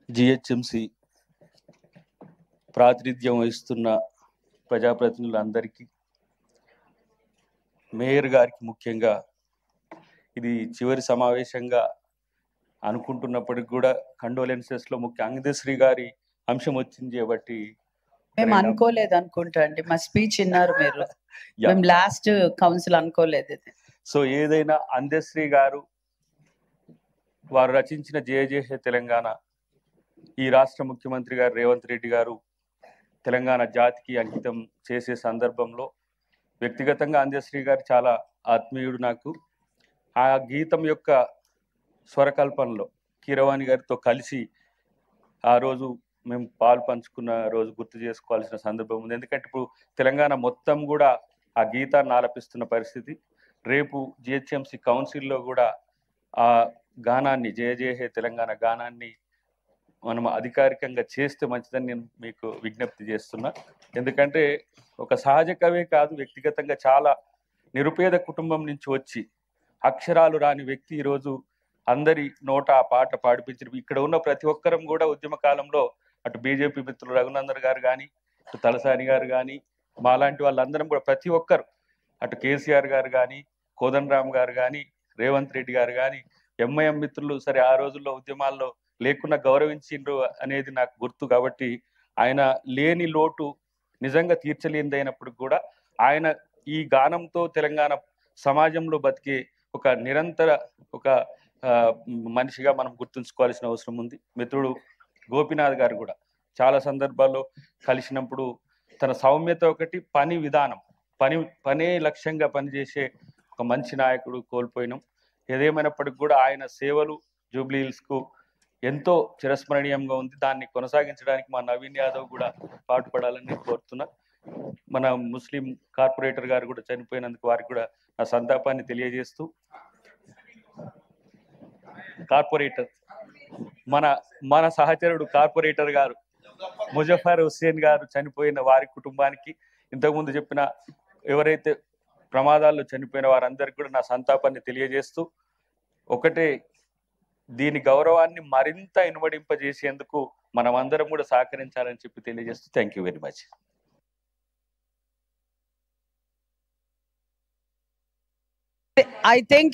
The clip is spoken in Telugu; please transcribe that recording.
జిహెచ్ఎంసి ప్రాతినిధ్యం వహిస్తున్న ప్రజాప్రతినిధులందరికీ, మేయర్ గారికి ముఖ్యంగా ఇది చివరి సమావేశంగా అనుకుంటున్నప్పటికి కూడా కండోలెన్సెస్లో ముఖ్య అందశ్రీ గారి అంశం వచ్చింది కాబట్టి మేము అనుకోలేదు అనుకుంటా అండి. మా స్పీచ్ విన్నారు మీరు. మేము లాస్ట్ కౌన్సిల్ అనుకోలేదు ఇది. సో ఏదైనా అందశ్రీ గారు వారు రచించిన జయ జయ హే తెలంగాణ ఈ రాష్ట్ర ముఖ్యమంత్రి గారు రేవంత్ రెడ్డి గారు తెలంగాణ జాతికి అంకితం చేసే సందర్భంలో వ్యక్తిగతంగా అందశ్రీ గారు చాలా ఆత్మీయుడు నాకు. ఆ గీతం యొక్క స్వరకల్పనలో కీరవాణి గారితో కలిసి ఆ రోజు మేము పాలు పంచుకున్న రోజు గుర్తు చేసుకోవాల్సిన సందర్భం ఉంది. ఎందుకంటే ఇప్పుడు తెలంగాణ మొత్తం కూడా ఆ గీతాన్ని ఆలపిస్తున్న పరిస్థితి. రేపు జిహెచ్ఎంసి కౌన్సిల్లో కూడా ఆ గానాన్ని జయ జయ హే తెలంగాణ గానాన్ని మనం అధికారికంగా చేస్తే మంచిదని నేను మీకు విజ్ఞప్తి చేస్తున్నా. ఎందుకంటే ఒక సహజ కవే కాదు, వ్యక్తిగతంగా చాలా నిరుపేద కుటుంబం నుంచి వచ్చి అక్షరాలు రాని వ్యక్తి ఈరోజు అందరి నోట ఆ పాట పాడిపించారు. ఇక్కడ ఉన్న ప్రతి ఒక్కరం కూడా ఉద్యమ కాలంలో అటు బీజేపీ మిత్రులు రఘునందన్ గారు కానీ, అటు తలసాని గారు కానీ, మాలాంటి వాళ్ళందరం కూడా ప్రతి ఒక్కరు, అటు కేసీఆర్ గారు కానీ, కోదండరామ్ గారు కానీ, రేవంత్ రెడ్డి గారు కానీ, ఎంఐఎం మిత్రులు సరే ఆ రోజుల్లో ఉద్యమాల్లో లేకుండా గౌరవించిండ్రు అనేది నాకు గుర్తు. కాబట్టి ఆయన లేని లోటు నిజంగా తీర్చలేనిదైనప్పుడు కూడా ఆయన ఈ గానంతో తెలంగాణ సమాజంలో బతికే ఒక నిరంతర ఒక మనిషిగా మనం గుర్తుంచుకోవాల్సిన అవసరం ఉంది. మిత్రుడు గోపీనాథ్ గారు కూడా చాలా సందర్భాల్లో కలిసినప్పుడు తన సౌమ్యత ఒకటి, పని విధానం, పనే లక్ష్యంగా పనిచేసే ఒక మంచి నాయకుడు కోల్పోయినాం. ఏదేమైనప్పటికీ కూడా ఆయన సేవలు జూబ్లీ హిల్స్కు ఎంతో చిరస్మరణీయంగా ఉంది. దాన్ని కొనసాగించడానికి మా నవీన్ యాదవ్ కూడా పాటుపడాలని నేను కోరుతున్నా. మన ముస్లిం కార్పొరేటర్ గారు కూడా చనిపోయినందుకు వారికి కూడా నా సంతాపాన్ని తెలియజేస్తూ, కార్పొరేటర్ మన సహచరుడు కార్పొరేటర్ గారు ముజఫర్ హుస్సేన్ గారు చనిపోయిన వారి కుటుంబానికి, ఇంతకుముందు చెప్పిన ఎవరైతే ప్రమాదాల్లో చనిపోయిన వారందరికీ కూడా నా సంతాపాన్ని తెలియజేస్తూ, ఒకటే దీని గౌరవాన్ని మరింత ఇనుమడింపజేసేందుకు మనం అందరం కూడా సహకరించాలని చెప్పి తెలియజేస్తూ thank you very much. I think